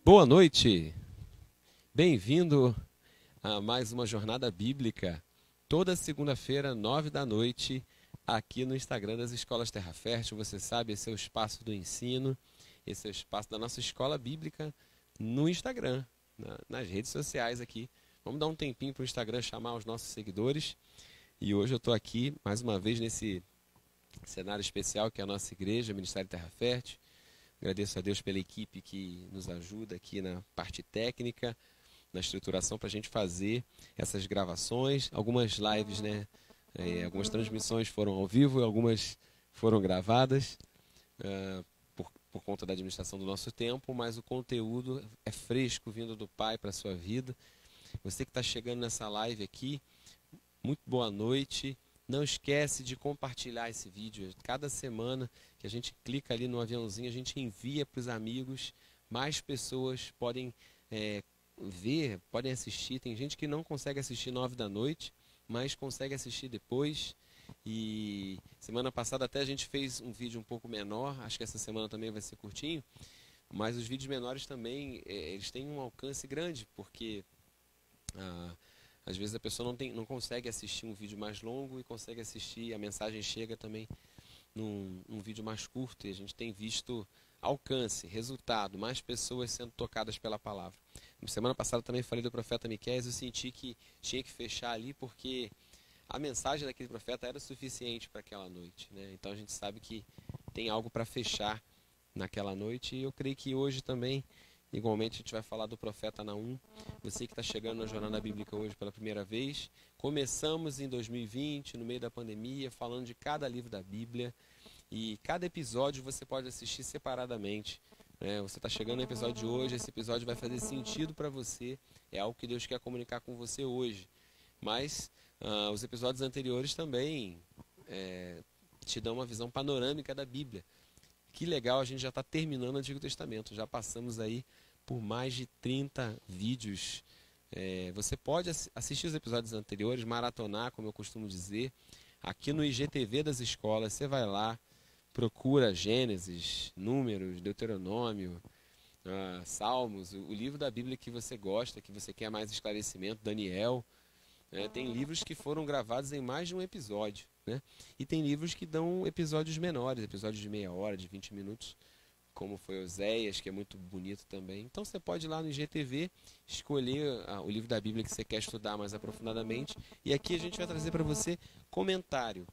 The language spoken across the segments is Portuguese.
Boa noite, bem-vindo a mais uma jornada bíblica, toda segunda-feira, 9 da noite, aqui no Instagram das Escolas Terra Fértil. Você sabe, esse é o espaço do ensino, esse é o espaço da nossa escola bíblica no Instagram, nas redes sociais aqui. Vamos dar um tempinho para o Instagram chamar os nossos seguidores. E hoje eu estou aqui, mais uma vez, nesse cenário especial que é a nossa igreja, Ministério Terra Fértil. Agradeço a Deus pela equipe que nos ajuda aqui na parte técnica, na estruturação para a gente fazer essas gravações. Algumas lives, né? Algumas transmissões foram ao vivo e algumas foram gravadas por conta da administração do nosso tempo, mas o conteúdo é fresco, vindo do Pai para a sua vida. Você que está chegando nessa live aqui, muito boa noite. Não esquece de compartilhar esse vídeo. Cada semana que a gente clica ali no aviãozinho, a gente envia para os amigos. Mais pessoas podem ver, podem assistir. Tem gente que não consegue assistir 9 da noite, mas consegue assistir depois. E semana passada até a gente fez um vídeo um pouco menor. Acho que essa semana também vai ser curtinho. Mas os vídeos menores também, eles têm um alcance grande, porque às vezes a pessoa não consegue assistir um vídeo mais longo e consegue assistir, a mensagem chega também num vídeo mais curto, e a gente tem visto alcance, resultado, mais pessoas sendo tocadas pela palavra. Semana passada também falei do profeta Miqueias, eu senti que tinha que fechar ali porque a mensagem daquele profeta era suficiente para aquela noite, né? Então a gente sabe que tem algo para fechar naquela noite, e eu creio que hoje também, igualmente, a gente vai falar do profeta Naum. Você que está chegando na Jornada Bíblica hoje pela primeira vez. Começamos em 2020, no meio da pandemia, falando de cada livro da Bíblia. E cada episódio você pode assistir separadamente. Você está chegando no episódio de hoje, esse episódio vai fazer sentido para você. É algo que Deus quer comunicar com você hoje. Mas os episódios anteriores também te dão uma visão panorâmica da Bíblia. Que legal, a gente já está terminando o Antigo Testamento. Já passamos aí por mais de 30 vídeos. Você pode assistir os episódios anteriores, maratonar, como eu costumo dizer. Aqui no IGTV das escolas, você vai lá, procura Gênesis, Números, Deuteronômio, Salmos, o livro da Bíblia que você gosta, que você quer mais esclarecimento, Daniel. Tem livros que foram gravados em mais de um episódio, né? E tem livros que dão episódios menores, episódios de meia hora, de 20 minutos, como foi Oséias, que é muito bonito também. Então você pode ir lá no IGTV, escolher o livro da Bíblia que você quer estudar mais aprofundadamente. E aqui a gente vai trazer para você comentário.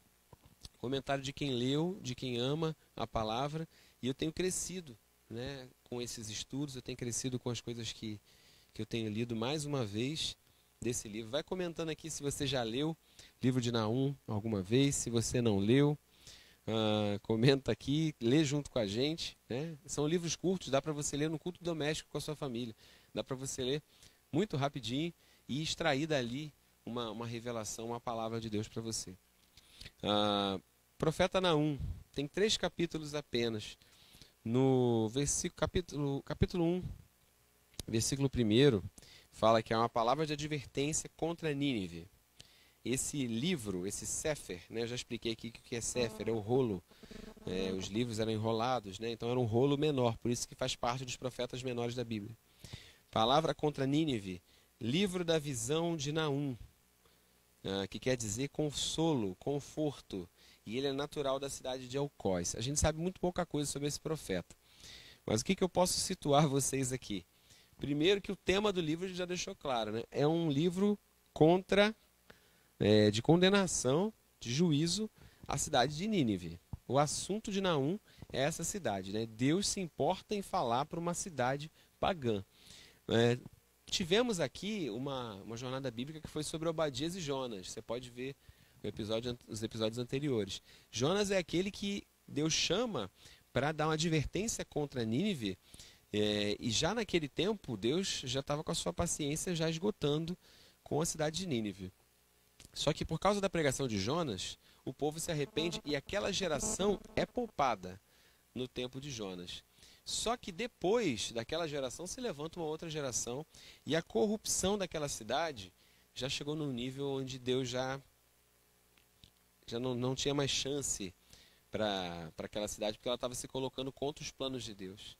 Comentário de quem leu, de quem ama a palavra. E eu tenho crescido, né, com esses estudos, eu tenho crescido com as coisas que eu tenho lido mais uma vez desse livro. Vai comentando aqui se você já leu o livro de Naum alguma vez, se você não leu, comenta aqui, lê junto com a gente, né? São livros curtos, dá para você ler no culto doméstico com a sua família, dá para você ler muito rapidinho e extrair dali uma revelação, uma palavra de Deus para você. Profeta Naum tem 3 capítulos apenas. No capítulo 1, versículo 1, fala que é uma palavra de advertência contra Nínive. Esse livro, esse Sefer, né, eu já expliquei aqui o que é Sefer, é o rolo. Os livros eram enrolados, né, então era um rolo menor, por isso que faz parte dos profetas menores da Bíblia. Palavra contra Nínive, livro da visão de Naum, que quer dizer consolo, conforto, e ele é natural da cidade de Elcós. A gente sabe muito pouca coisa sobre esse profeta, mas o que eu posso situar vocês aqui? Primeiro que o tema do livro ele já deixou claro, né? É um livro de condenação, de juízo à cidade de Nínive. O assunto de Naum é essa cidade, né? Deus se importa em falar para uma cidade pagã. Tivemos aqui uma jornada bíblica que foi sobre Obadias e Jonas. Você pode ver os episódios anteriores. Jonas é aquele que Deus chama para dar uma advertência contra Nínive. E já naquele tempo, Deus já estava com a sua paciência já esgotando com a cidade de Nínive. Só que por causa da pregação de Jonas, o povo se arrepende e aquela geração é poupada no tempo de Jonas. Só que depois daquela geração se levanta uma outra geração e a corrupção daquela cidade já chegou num nível onde Deus já não tinha mais chance para aquela cidade, porque ela estava se colocando contra os planos de Deus.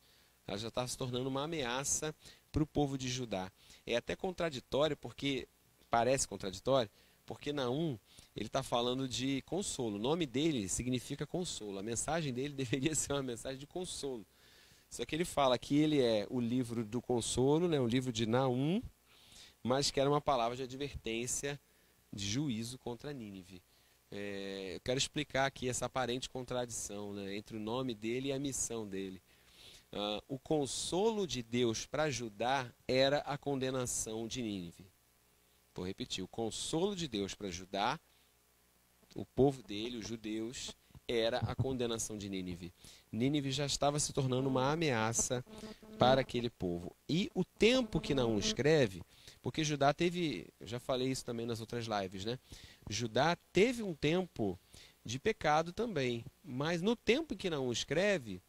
Ela já está se tornando uma ameaça para o povo de Judá. É até contraditório, porque parece contraditório, porque Naum, ele está falando de consolo. O nome dele significa consolo. A mensagem dele deveria ser uma mensagem de consolo. Só que ele fala que ele é o livro do consolo, né, o livro de Naum, mas que era uma palavra de advertência, de juízo contra Nínive. Eu quero explicar aqui essa aparente contradição, né, entre o nome dele e a missão dele. O consolo de Deus para Judá era a condenação de Nínive. Vou repetir, o consolo de Deus para Judá, o povo dele, os judeus, era a condenação de Nínive. Nínive já estava se tornando uma ameaça para aquele povo. E o tempo que Naum escreve, porque Judá teve, eu já falei isso também nas outras lives, né? Judá teve um tempo de pecado também, mas no tempo em que Naum escreve,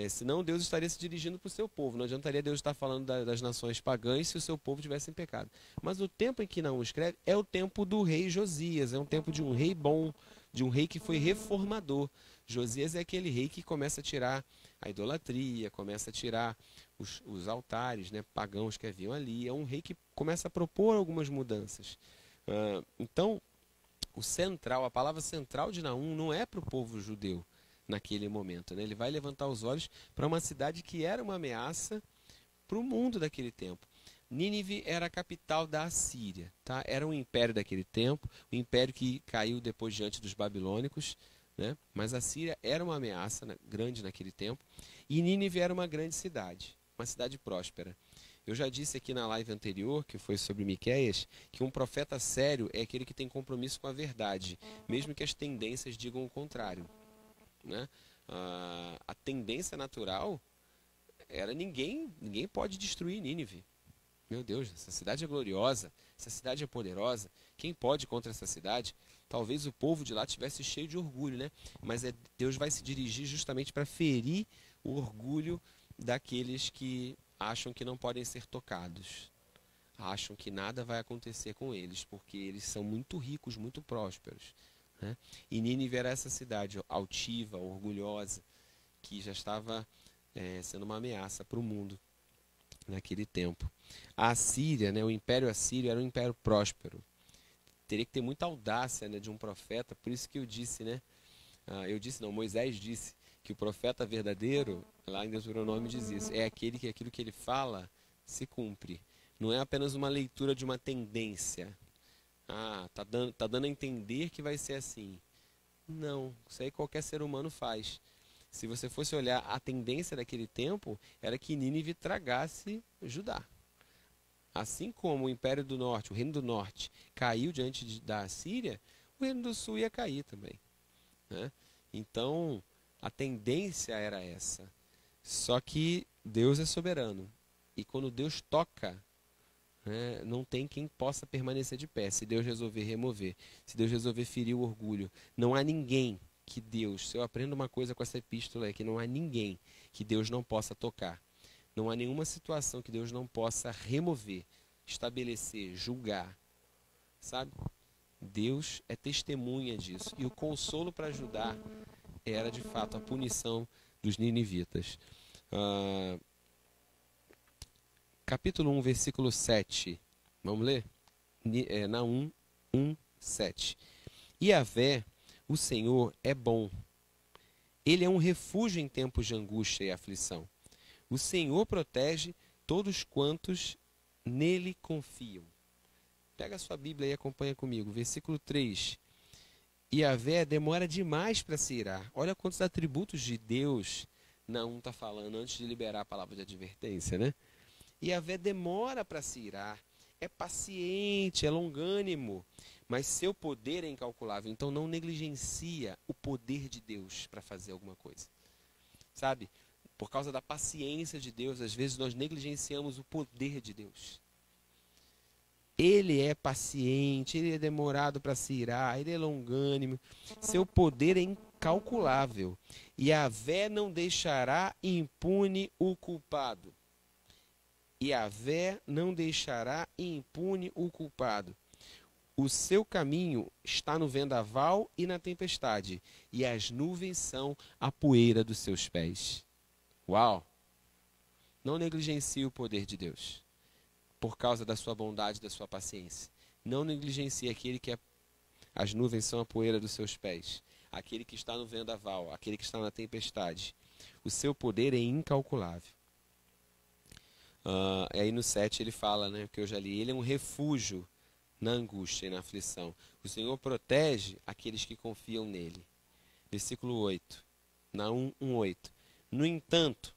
senão Deus estaria se dirigindo para o seu povo. Não adiantaria Deus estar falando das nações pagãs se o seu povo tivesse em pecado. Mas o tempo em que Naum escreve é o tempo do rei Josias, é um tempo de um rei bom, de um rei que foi reformador. Josias é aquele rei que começa a tirar a idolatria, começa a tirar os altares, né, pagãos que haviam ali. É um rei que começa a propor algumas mudanças. Então, a palavra central de Naum não é para o povo judeu naquele momento, né? Ele vai levantar os olhos para uma cidade que era uma ameaça para o mundo daquele tempo. Nínive era a capital da Assíria, tá? Era um império daquele tempo, um império que caiu depois diante dos babilônicos, né? Mas a Síria era uma ameaça grande naquele tempo, e Nínive era uma grande cidade, uma cidade próspera. Eu já disse aqui na live anterior, que foi sobre Miqueias, que um profeta sério é aquele que tem compromisso com a verdade, mesmo que as tendências digam o contrário, né? A tendência natural era ninguém pode destruir Nínive. Meu Deus, essa cidade é gloriosa, essa cidade é poderosa. Quem pode contra essa cidade? Talvez o povo de lá estivesse cheio de orgulho, né? Mas Deus vai se dirigir justamente para ferir o orgulho daqueles que acham que não podem ser tocados. Acham que nada vai acontecer com eles, porque eles são muito ricos, muito prósperos, né? E Nínive era essa cidade altiva, orgulhosa, que já estava sendo uma ameaça para o mundo naquele tempo. A Assíria, né, o Império Assírio era um império próspero. Teria que ter muita audácia, né, de um profeta, por isso que eu disse, né? Moisés disse que o profeta verdadeiro, lá em Deuteronômio diz isso, é aquele que aquilo que ele fala se cumpre. Não é apenas uma leitura de uma tendência. Tá dando a entender que vai ser assim. Não, isso aí qualquer ser humano faz. Se você fosse olhar a tendência daquele tempo, era que Nínive tragasse Judá. Assim como o Império do Norte, o Reino do Norte, caiu diante da Assíria, o Reino do Sul ia cair também, né? Então, a tendência era essa. Só que Deus é soberano. E quando Deus toca, né, não tem quem possa permanecer de pé. Se Deus resolver remover, se Deus resolver ferir o orgulho, não há ninguém que Deus, se eu aprendo uma coisa com essa epístola, é que não há ninguém que Deus não possa tocar. Não há nenhuma situação que Deus não possa remover, estabelecer, julgar. Sabe? Deus é testemunha disso. E o consolo para ajudar era, de fato, a punição dos ninivitas. Capítulo 1, versículo 7. Vamos ler? Naum 1, 7. Yahvé, o Senhor, é bom. Ele é um refúgio em tempos de angústia e aflição. O Senhor protege todos quantos nele confiam. Pega a sua Bíblia e acompanha comigo. Versículo 3. Yahvé demora demais para se irar. Olha quantos atributos de Deus Naum está falando antes de liberar a palavra de advertência, né? Yahvé demora para se irar. É paciente, é longânimo. Mas seu poder é incalculável. Então não negligencia o poder de Deus para fazer alguma coisa. Sabe? Por causa da paciência de Deus, às vezes nós negligenciamos o poder de Deus. Ele é paciente, ele é demorado para se irar, ele é longânimo. Seu poder é incalculável. Yahvé não deixará impune o culpado. Yahvé não deixará impune o culpado. O seu caminho está no vendaval e na tempestade, e as nuvens são a poeira dos seus pés. Uau! Não negligencie o poder de Deus, por causa da sua bondade, da sua paciência. Não negligencie aquele que as nuvens são a poeira dos seus pés, aquele que está no vendaval, aquele que está na tempestade. O seu poder é incalculável. Aí no 7 ele fala, né, que eu já li, ele é um refúgio na angústia e na aflição. O Senhor protege aqueles que confiam nele. Versículo 8, Naum 1:8. No entanto,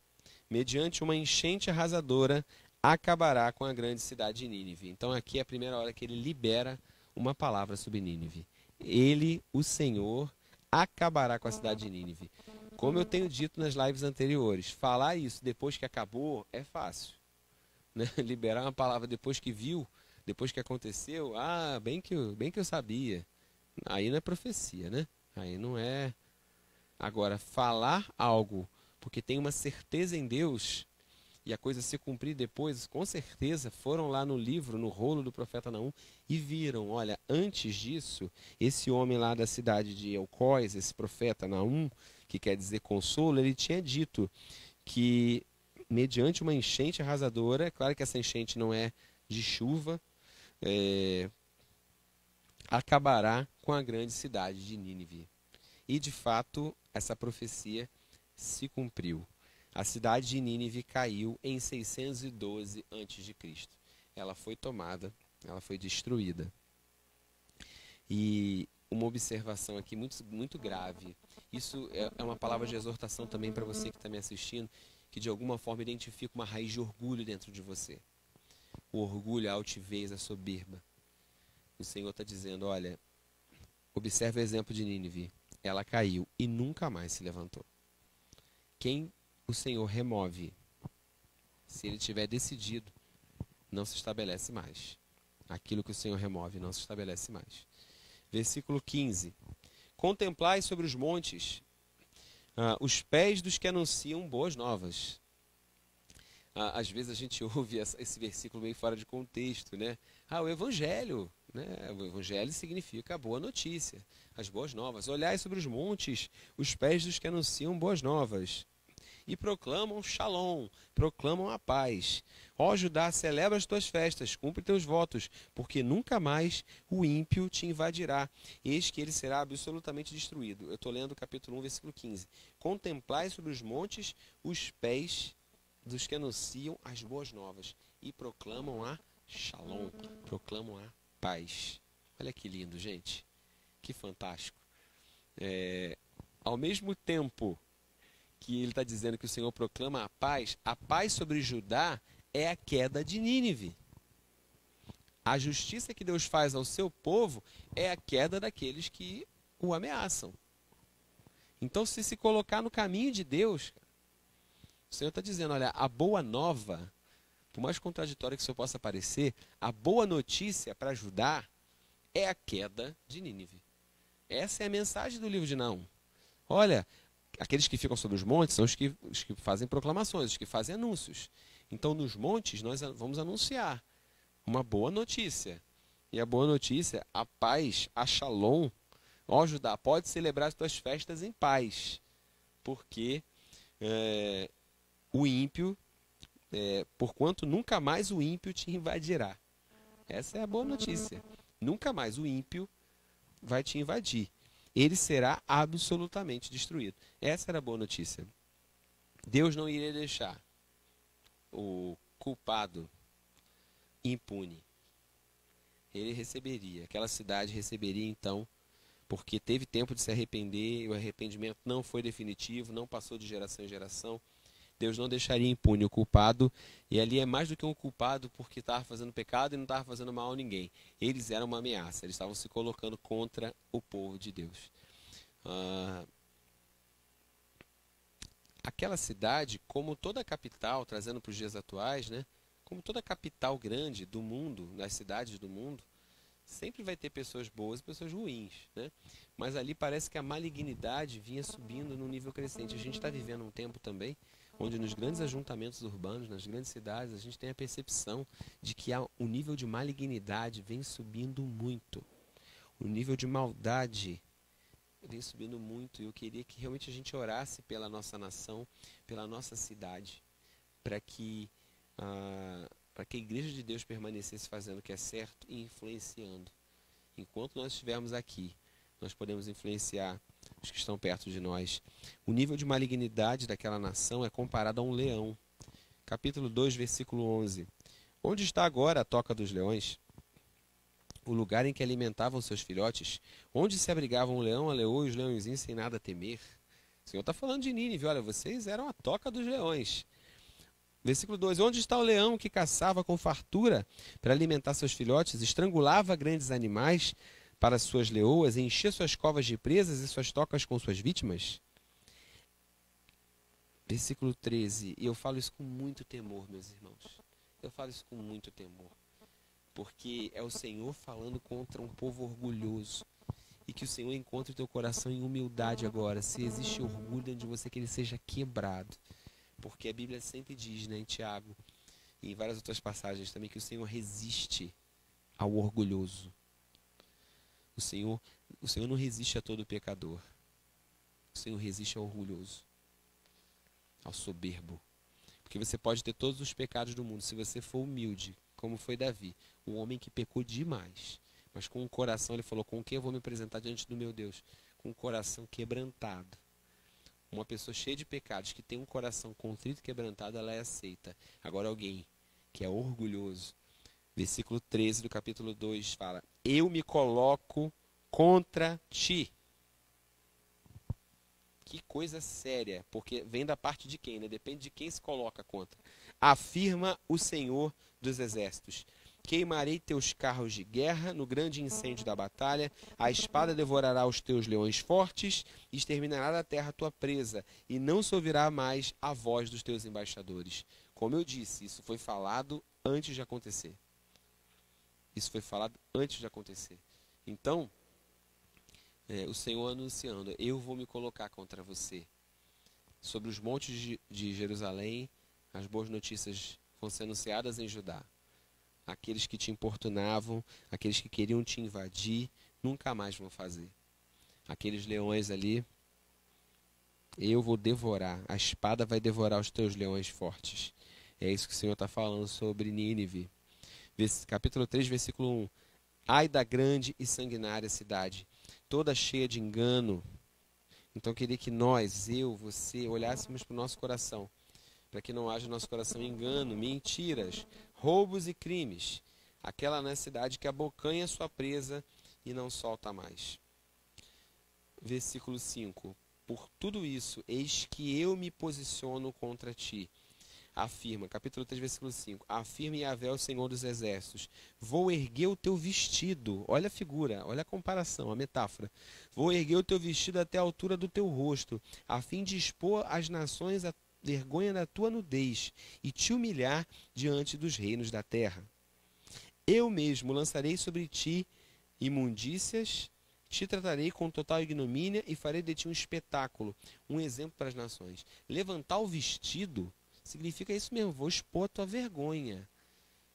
mediante uma enchente arrasadora, acabará com a grande cidade de Nínive. Então aqui é a primeira hora que ele libera uma palavra sobre Nínive. Ele, o Senhor, acabará com a cidade de Nínive. Como eu tenho dito nas lives anteriores, falar isso depois que acabou é fácil, né? Liberar uma palavra depois que viu, depois que aconteceu, bem que eu sabia. Aí não é profecia, né? Aí não é. Agora, falar algo porque tem uma certeza em Deus e a coisa se cumprir depois, com certeza foram lá no livro, no rolo do profeta Naum e viram, olha, antes disso, esse homem lá da cidade de Elcós, esse profeta Naum, que quer dizer consolo, ele tinha dito que mediante uma enchente arrasadora, é claro que essa enchente não é de chuva, acabará com a grande cidade de Nínive. E de fato, essa profecia se cumpriu. A cidade de Nínive caiu em 612 a.C. Ela foi tomada, ela foi destruída. E uma observação aqui muito grave. Isso é uma palavra de exortação também para você que está me assistindo, que de alguma forma identifica uma raiz de orgulho dentro de você. O orgulho, a altivez, a soberba. O Senhor está dizendo, olha, observe o exemplo de Nínive. Ela caiu e nunca mais se levantou. Quem o Senhor remove, se ele tiver decidido, não se estabelece mais. Aquilo que o Senhor remove não se estabelece mais. Versículo 15. Contemplai sobre os montes os pés dos que anunciam boas novas. Às vezes a gente ouve esse versículo meio fora de contexto, né? O Evangelho, né? O Evangelho significa a boa notícia, as boas novas. Olhai sobre os montes os pés dos que anunciam boas novas. E proclamam Shalom, proclamam a paz. Ó Judá, celebra as tuas festas, cumpre teus votos, porque nunca mais o ímpio te invadirá. Eis que ele será absolutamente destruído. Eu estou lendo o capítulo 1, versículo 15. Contemplai sobre os montes os pés dos que anunciam as boas novas e proclamam a Shalom, proclamam a paz. Olha que lindo, gente. Que fantástico. Ao mesmo tempo que ele está dizendo que o Senhor proclama a paz sobre Judá é a queda de Nínive. A justiça que Deus faz ao seu povo é a queda daqueles que o ameaçam. Então, se colocar no caminho de Deus, o Senhor está dizendo, olha, a boa nova, por mais contraditória que isso possa parecer, a boa notícia para Judá é a queda de Nínive. Essa é a mensagem do livro de Naum. Olha, aqueles que ficam sobre os montes são os que fazem proclamações, os que fazem anúncios. Então, nos montes, nós vamos anunciar uma boa notícia. E a boa notícia, a paz, a Shalom. Ó Judá, pode celebrar as tuas festas em paz, porque o ímpio, porquanto nunca mais o ímpio te invadirá. Essa é a boa notícia. Nunca mais o ímpio vai te invadir. Ele será absolutamente destruído. Essa era a boa notícia. Deus não iria deixar o culpado impune. Ele receberia, aquela cidade receberia então, porque teve tempo de se arrepender, e o arrependimento não foi definitivo, não passou de geração em geração. Deus não deixaria impune o culpado, e ali é mais do que um culpado porque estava fazendo pecado e não estava fazendo mal a ninguém. Eles eram uma ameaça, eles estavam se colocando contra o povo de Deus. Aquela cidade, como toda capital, trazendo para os dias atuais, né, como toda capital grande do mundo, das cidades do mundo, sempre vai ter pessoas boas e pessoas ruins, né? Mas ali parece que a malignidade vinha subindo num nível crescente. A gente está vivendo um tempo também onde nos grandes ajuntamentos urbanos, nas grandes cidades, a gente tem a percepção de que o nível de malignidade vem subindo muito. O nível de maldade vem subindo muito. E eu queria que realmente a gente orasse pela nossa nação, pela nossa cidade, para que para que a igreja de Deus permanecesse fazendo o que é certo e influenciando. Enquanto nós estivermos aqui, nós podemos influenciar os que estão perto de nós. O nível de malignidade daquela nação é comparado a um leão. Capítulo 2, versículo 11. Onde está agora a toca dos leões? O lugar em que alimentavam seus filhotes? Onde se abrigavam o leão, a leoa e os leõezinhos sem nada temer? O Senhor está falando de Nínive. Olha, vocês eram a toca dos leões. Versículo 2. Onde está o leão que caçava com fartura para alimentar seus filhotes, estrangulava grandes animais para suas leoas e enchia suas covas de presas e suas tocas com suas vítimas? Versículo 13. E eu falo isso com muito temor, meus irmãos. Eu falo isso com muito temor. Porque é o Senhor falando contra um povo orgulhoso. E que o Senhor encontre o teu coração em humildade agora. Se existe orgulho dentro de você, que ele seja quebrado. Porque a Bíblia sempre diz, né, em Tiago e em várias outras passagens também, que o Senhor resiste ao orgulhoso. O Senhor não resiste a todo pecador. O Senhor resiste ao orgulhoso, ao soberbo. Porque você pode ter todos os pecados do mundo, se você for humilde, como foi Davi, o homem que pecou demais. Mas com o coração, ele falou, com o que eu vou me apresentar diante do meu Deus? Com o coração quebrantado. Uma pessoa cheia de pecados, que tem um coração contrito e quebrantado, ela é aceita. Agora alguém que é orgulhoso, versículo 13 do capítulo 2 fala, eu me coloco contra ti. Que coisa séria, porque vem da parte de quem, né? Depende de quem se coloca contra. Afirma o Senhor dos Exércitos. Queimarei teus carros de guerra no grande incêndio da batalha, a espada devorará os teus leões fortes, e exterminará da terra a tua presa, e não se ouvirá mais a voz dos teus embaixadores. Como eu disse, isso foi falado antes de acontecer. Isso foi falado antes de acontecer. Então, o Senhor anunciando, eu vou me colocar contra você. Sobre os montes de Jerusalém, as boas notícias vão ser anunciadas em Judá. Aqueles que te importunavam, aqueles que queriam te invadir, nunca mais vão fazer. Aqueles leões ali, eu vou devorar. A espada vai devorar os teus leões fortes. É isso que o Senhor está falando sobre Nínive. Capítulo 3, versículo 1. Ai da grande e sanguinária cidade, toda cheia de engano. Então eu queria que nós, eu, você, olhássemos para o nosso coração, para que não haja no nosso coração engano, mentiras, roubos e crimes. Aquela na cidade que abocanha sua presa e não solta mais. Versículo 5. Por tudo isso, eis que eu me posiciono contra ti. Afirma, capítulo 3, versículo 5. Afirma Yahvé, o Senhor dos Exércitos. Vou erguer o teu vestido. Olha a figura, olha a comparação, a metáfora. Vou erguer o teu vestido até a altura do teu rosto, a fim de expor às nações a vergonha da tua nudez e te humilhar diante dos reinos da terra. Eu mesmo lançarei sobre ti imundícias, te tratarei com total ignomínia e farei de ti um espetáculo, um exemplo para as nações. Levantar o vestido significa isso mesmo, vou expor a tua vergonha.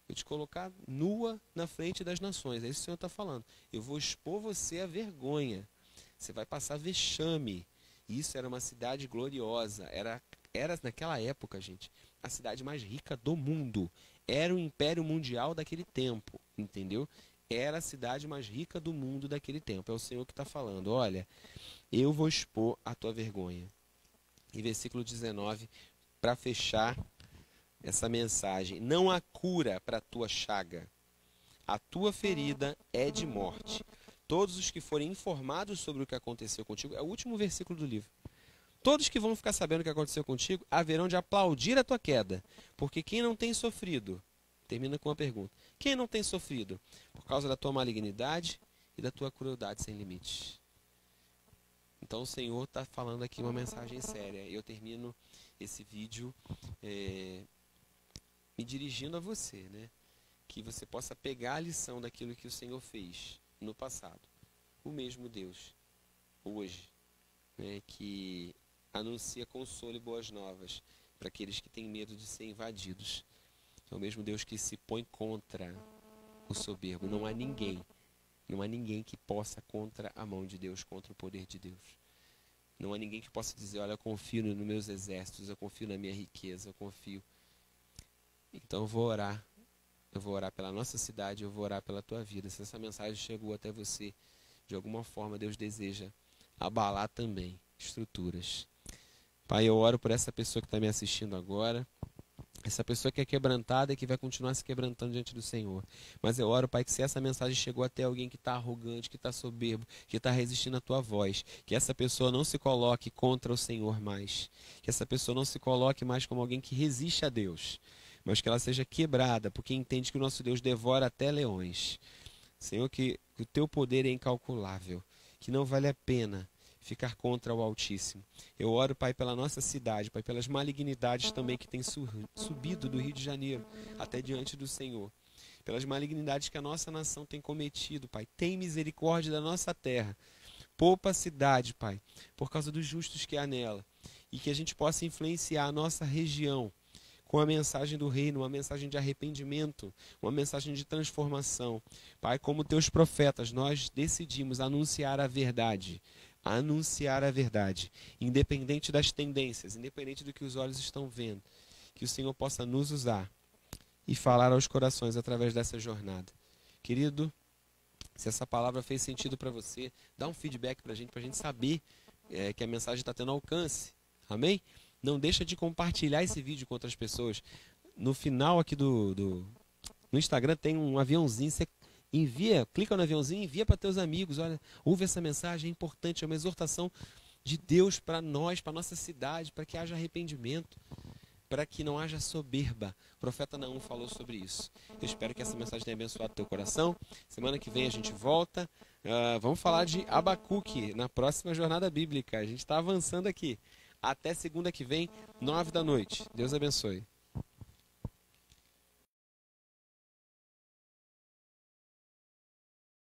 Vou te colocar nua na frente das nações. É isso que o Senhor está falando. Eu vou expor você à vergonha. Você vai passar vexame. Isso era uma cidade gloriosa. Era naquela época, gente, a cidade mais rica do mundo. Era o império mundial daquele tempo, entendeu? Era a cidade mais rica do mundo daquele tempo. É o Senhor que está falando. Olha, eu vou expor a tua vergonha. E versículo 19, para fechar essa mensagem. Não há cura para a tua chaga. A tua ferida é de morte. Todos os que forem informados sobre o que aconteceu contigo, é o último versículo do livro. Todos que vão ficar sabendo o que aconteceu contigo haverão de aplaudir a tua queda. Porque quem não tem sofrido, termina com uma pergunta, quem não tem sofrido? Por causa da tua malignidade e da tua crueldade sem limites. Então o Senhor está falando aqui uma mensagem séria. Eu termino esse vídeo me dirigindo a você, né? Que você possa pegar a lição daquilo que o Senhor fez no passado. O mesmo Deus, hoje, né? Que anuncia consolo e boas novas para aqueles que têm medo de ser invadidos. É o mesmo Deus que se põe contra o soberbo. Não há ninguém que possa contra a mão de Deus, contra o poder de Deus. Não há ninguém que possa dizer, olha, eu confio nos meus exércitos, eu confio na minha riqueza, eu confio. Então eu vou orar. Eu vou orar pela nossa cidade, eu vou orar pela tua vida. Se essa mensagem chegou até você, de alguma forma Deus deseja abalar também estruturas. Pai, eu oro por essa pessoa que está me assistindo agora. Essa pessoa que é quebrantada e que vai continuar se quebrantando diante do Senhor. Mas eu oro, Pai, que se essa mensagem chegou até alguém que está arrogante, que está soberbo, que está resistindo à tua voz, que essa pessoa não se coloque contra o Senhor mais. Que essa pessoa não se coloque mais como alguém que resiste a Deus. Mas que ela seja quebrada, porque entende que o nosso Deus devora até leões. Senhor, que o teu poder é incalculável, que não vale a pena ficar contra o Altíssimo. Eu oro, Pai, pela nossa cidade, Pai, pelas malignidades também que têm subido do Rio de Janeiro até diante do Senhor. Pelas malignidades que a nossa nação tem cometido, Pai. Tem misericórdia da nossa terra. Poupa a cidade, Pai, por causa dos justos que há nela. E que a gente possa influenciar a nossa região com a mensagem do reino, uma mensagem de arrependimento, uma mensagem de transformação. Pai, como teus profetas, nós decidimos anunciar a verdade, independente das tendências, independente do que os olhos estão vendo, que o Senhor possa nos usar e falar aos corações através dessa jornada. Querido, se essa palavra fez sentido para você, dá um feedback para a gente saber que a mensagem está tendo alcance. Amém? Não deixa de compartilhar esse vídeo com outras pessoas. No final aqui no Instagram tem um aviãozinho, você envia, clica no aviãozinho e envia para teus amigos. Olha, ouve essa mensagem, é importante, é uma exortação de Deus para nós, para nossa cidade, para que haja arrependimento, para que não haja soberba. O profeta Naum falou sobre isso. Eu espero que essa mensagem tenha abençoado teu coração. Semana que vem a gente volta. Vamos falar de Abacuque na próxima jornada bíblica. A gente está avançando aqui. Até segunda que vem, 9 da noite. Deus abençoe.